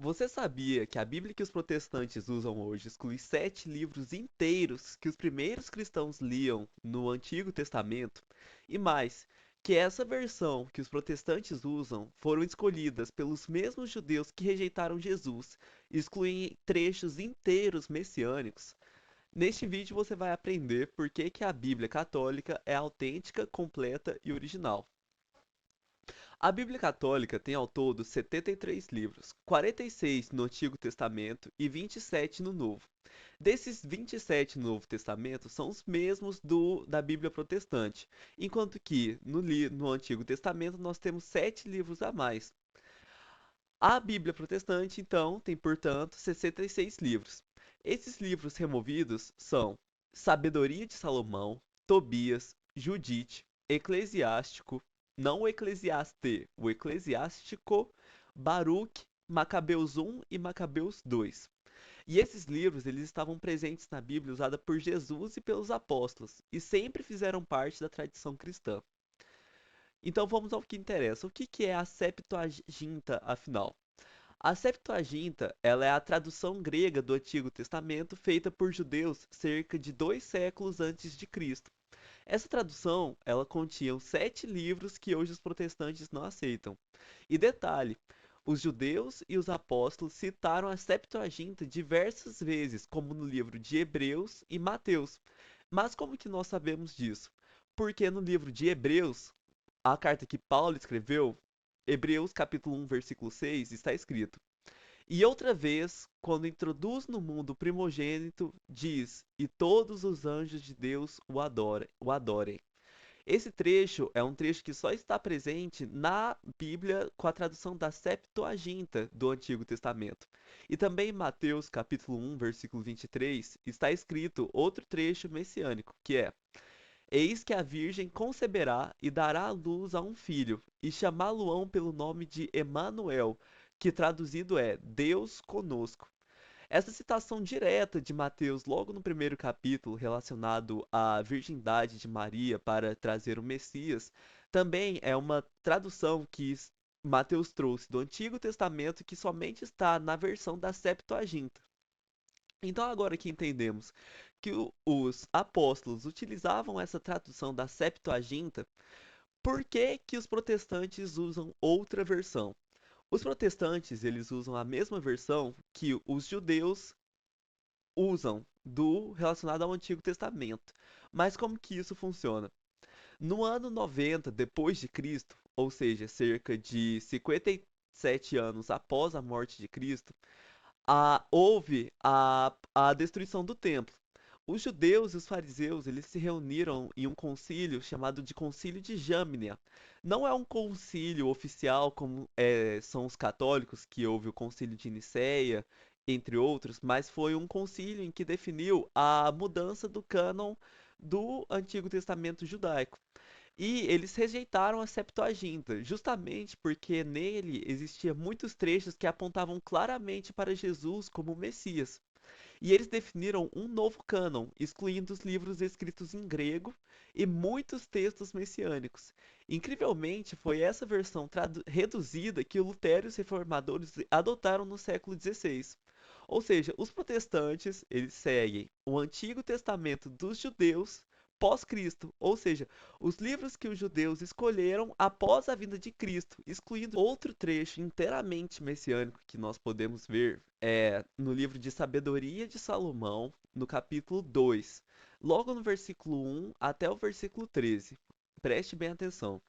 Você sabia que a Bíblia que os protestantes usam hoje exclui 7 livros inteiros que os primeiros cristãos liam no Antigo Testamento? E mais, que essa versão que os protestantes usam foram escolhidas pelos mesmos judeus que rejeitaram Jesus, e excluem trechos inteiros messiânicos? Neste vídeo você vai aprender por que a Bíblia católica é autêntica, completa e original. A Bíblia Católica tem ao todo 73 livros, 46 no Antigo Testamento e 27 no Novo. Desses 27 no Novo Testamento são os mesmos da Bíblia Protestante, enquanto que no Antigo Testamento nós temos 7 livros a mais. A Bíblia Protestante, então, tem, portanto, 66 livros. Esses livros removidos são Sabedoria de Salomão, Tobias, Judite, Eclesiástico, não o Eclesiaste, o Eclesiástico, Baruque, Macabeus 1 e Macabeus 2. E esses livros eles estavam presentes na Bíblia usada por Jesus e pelos apóstolos, e sempre fizeram parte da tradição cristã. Então vamos ao que interessa. O que é a Septuaginta, afinal? A Septuaginta, ela é a tradução grega do Antigo Testamento feita por judeus cerca de 2 séculos antes de Cristo. Essa tradução, ela continha os 7 livros que hoje os protestantes não aceitam. E detalhe, os judeus e os apóstolos citaram a Septuaginta diversas vezes, como no livro de Hebreus e Mateus. Mas como que nós sabemos disso? Porque no livro de Hebreus, a carta que Paulo escreveu, Hebreus capítulo 1, versículo 6, está escrito: E outra vez, quando introduz no mundo o primogênito, diz: E todos os anjos de Deus o adorem. Esse trecho é um trecho que só está presente na Bíblia com a tradução da Septuaginta do Antigo Testamento. E também em Mateus capítulo 1, versículo 23, está escrito outro trecho messiânico, que é: Eis que a Virgem conceberá e dará à luz a um filho, e chamá-lo-ão pelo nome de Emanuel, que traduzido é Deus conosco. Essa citação direta de Mateus, logo no primeiro capítulo, relacionado à virgindade de Maria para trazer o Messias, também é uma tradução que Mateus trouxe do Antigo Testamento que somente está na versão da Septuaginta. Então, agora que entendemos que os apóstolos utilizavam essa tradução da Septuaginta, por que que os protestantes usam outra versão? Os protestantes, eles usam a mesma versão que os judeus usam do relacionado ao Antigo Testamento. Mas como que isso funciona? No ano 90 depois de Cristo, ou seja, cerca de 57 anos após a morte de Cristo, houve a destruição do templo. Os judeus e os fariseus eles se reuniram em um concílio chamado de Concílio de Jamnia. Não é um concílio oficial como são os católicos, que houve o Concílio de Nicéia, entre outros, mas foi um concílio em que definiu a mudança do cânon do Antigo Testamento judaico. E eles rejeitaram a Septuaginta, justamente porque nele existia muitos trechos que apontavam claramente para Jesus como o Messias. E eles definiram um novo cânon, excluindo os livros escritos em grego e muitos textos messiânicos. Incrivelmente, foi essa versão reduzida que Lutero e os reformadores adotaram no século XVI. Ou seja, os protestantes, eles seguem o Antigo Testamento dos judeus pós-Cristo, ou seja, os livros que os judeus escolheram após a vinda de Cristo, excluindo outro trecho inteiramente messiânico que nós podemos ver no livro de Sabedoria de Salomão, no capítulo 2, logo no versículo 1 até o versículo 13. Preste bem atenção.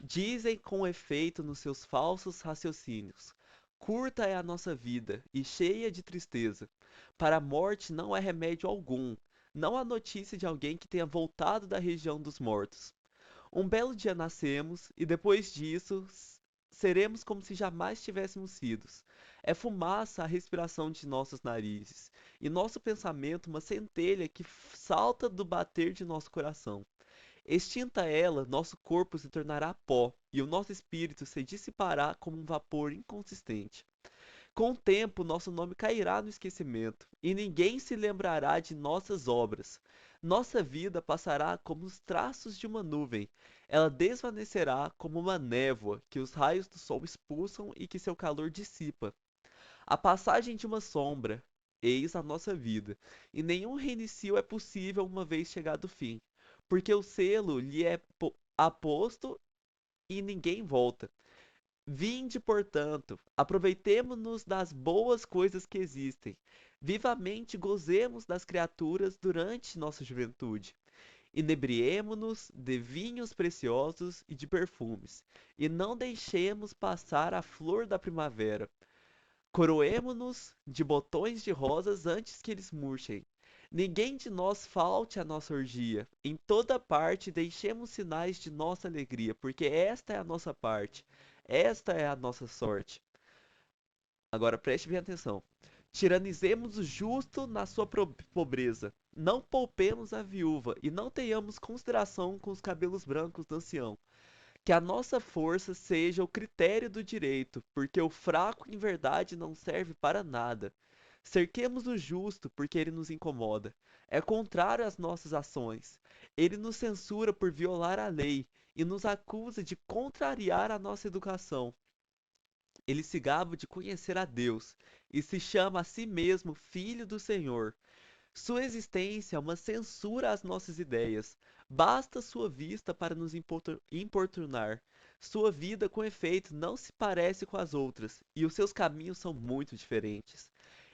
Dizem com efeito nos seus falsos raciocínios: Curta é a nossa vida e cheia de tristeza. Para a morte não há remédio algum. Não há notícia de alguém que tenha voltado da região dos mortos. Um belo dia nascemos e depois disso seremos como se jamais tivéssemos sido. É fumaça a respiração de nossos narizes e nosso pensamento uma centelha que salta do bater de nosso coração. Extinta ela, nosso corpo se tornará pó e o nosso espírito se dissipará como um vapor inconsistente. Com o tempo, nosso nome cairá no esquecimento, e ninguém se lembrará de nossas obras. Nossa vida passará como os traços de uma nuvem. Ela desvanecerá como uma névoa que os raios do sol expulsam e que seu calor dissipa. A passagem de uma sombra, eis a nossa vida, e nenhum reinicio é possível uma vez chegado o fim, porque o selo lhe é aposto e ninguém volta. Vinde, portanto, aproveitemo-nos das boas coisas que existem, vivamente gozemos das criaturas durante nossa juventude. Inebriemo-nos de vinhos preciosos e de perfumes, e não deixemos passar a flor da primavera. Coroemo-nos de botões de rosas antes que eles murchem. Ninguém de nós falte à nossa orgia. Em toda parte deixemos sinais de nossa alegria, porque esta é a nossa parte, esta é a nossa sorte. Agora preste bem atenção. Tiranizemos o justo na sua pobreza. Não poupemos a viúva e não tenhamos consideração com os cabelos brancos do ancião. Que a nossa força seja o critério do direito, porque o fraco em verdade não serve para nada. Cerquemos o justo, porque ele nos incomoda. É contrário às nossas ações. Ele nos censura por violar a lei e nos acusa de contrariar a nossa educação. Ele se gaba de conhecer a Deus e se chama a si mesmo Filho do Senhor. Sua existência é uma censura às nossas ideias. Basta sua vista para nos importunar. Sua vida, com efeito, não se parece com as outras, e os seus caminhos são muito diferentes.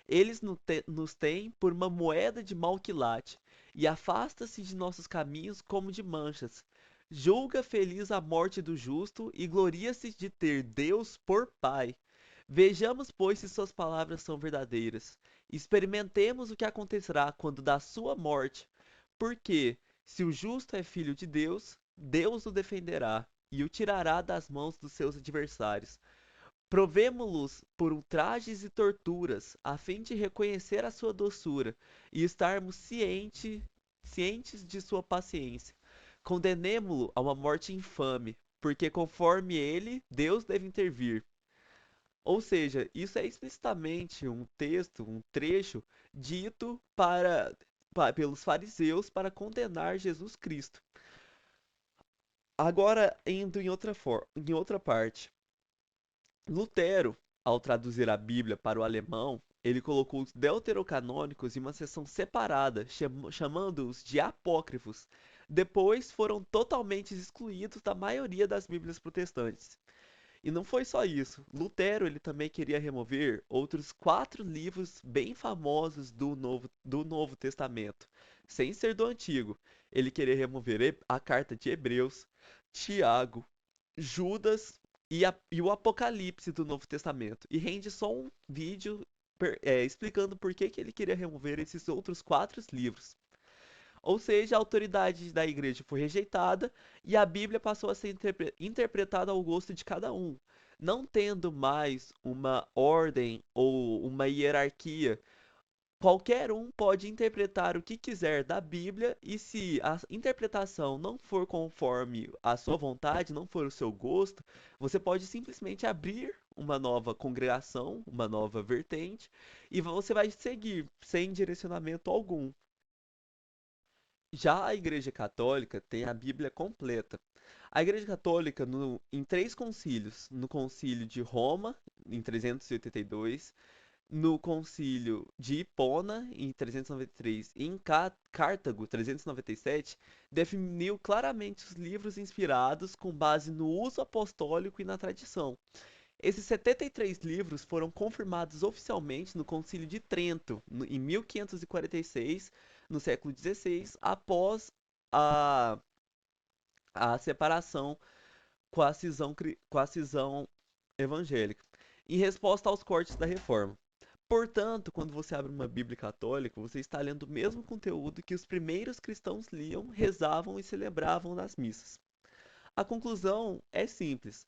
Eles nos têm por uma moeda de mau quilate, e afasta-se de nossos caminhos como de manchas. Julga feliz a morte do justo e gloria-se de ter Deus por Pai. Vejamos, pois, se suas palavras são verdadeiras. Experimentemos o que acontecerá quando da sua morte. Porque, se o justo é filho de Deus, Deus o defenderá e o tirará das mãos dos seus adversários. Provemo-los por ultrajes e torturas, a fim de reconhecer a sua doçura e estarmos cientes de sua paciência. Condenemo-lo a uma morte infame, porque conforme ele, Deus deve intervir. Ou seja, isso é explicitamente um texto, um trecho dito pelos fariseus para condenar Jesus Cristo. Agora, indo em outra parte. Lutero, ao traduzir a Bíblia para o alemão, ele colocou os deuterocanônicos em uma seção separada, chamando-os de apócrifos. Depois foram totalmente excluídos da maioria das Bíblias protestantes. E não foi só isso. Lutero ele também queria remover outros 4 livros bem famosos do Novo Testamento, sem ser do Antigo. Ele queria remover a carta de Hebreus, Tiago, Judas e o Apocalipse do Novo Testamento. E rende só um vídeo explicando por que ele queria remover esses outros 4 livros. Ou seja, a autoridade da igreja foi rejeitada e a Bíblia passou a ser interpretada ao gosto de cada um, não tendo mais uma ordem ou uma hierarquia. Qualquer um pode interpretar o que quiser da Bíblia, e se a interpretação não for conforme a sua vontade, não for o seu gosto, você pode simplesmente abrir uma nova congregação, uma nova vertente, e você vai seguir sem direcionamento algum. Já a Igreja Católica tem a Bíblia completa. A Igreja Católica, em 3 concílios, no Concílio de Roma, em 382, no Concílio de Hipona, em 393, e em Cartago, 397, definiu claramente os livros inspirados com base no uso apostólico e na tradição. Esses 73 livros foram confirmados oficialmente no Concílio de Trento, em 1546, no século XVI, após a, a separação com a cisão evangélica, em resposta aos cortes da Reforma. Portanto, quando você abre uma Bíblia católica, você está lendo o mesmo conteúdo que os primeiros cristãos liam, rezavam e celebravam nas missas. A conclusão é simples.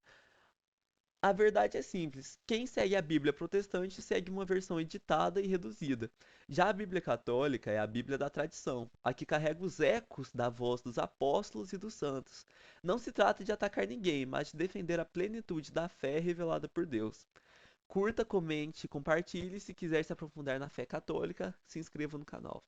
A verdade é simples. Quem segue a Bíblia protestante segue uma versão editada e reduzida. Já a Bíblia católica é a Bíblia da tradição, a que carrega os ecos da voz dos apóstolos e dos santos. Não se trata de atacar ninguém, mas de defender a plenitude da fé revelada por Deus. Curta, comente, compartilhe. Se quiser se aprofundar na fé católica, se inscreva no canal.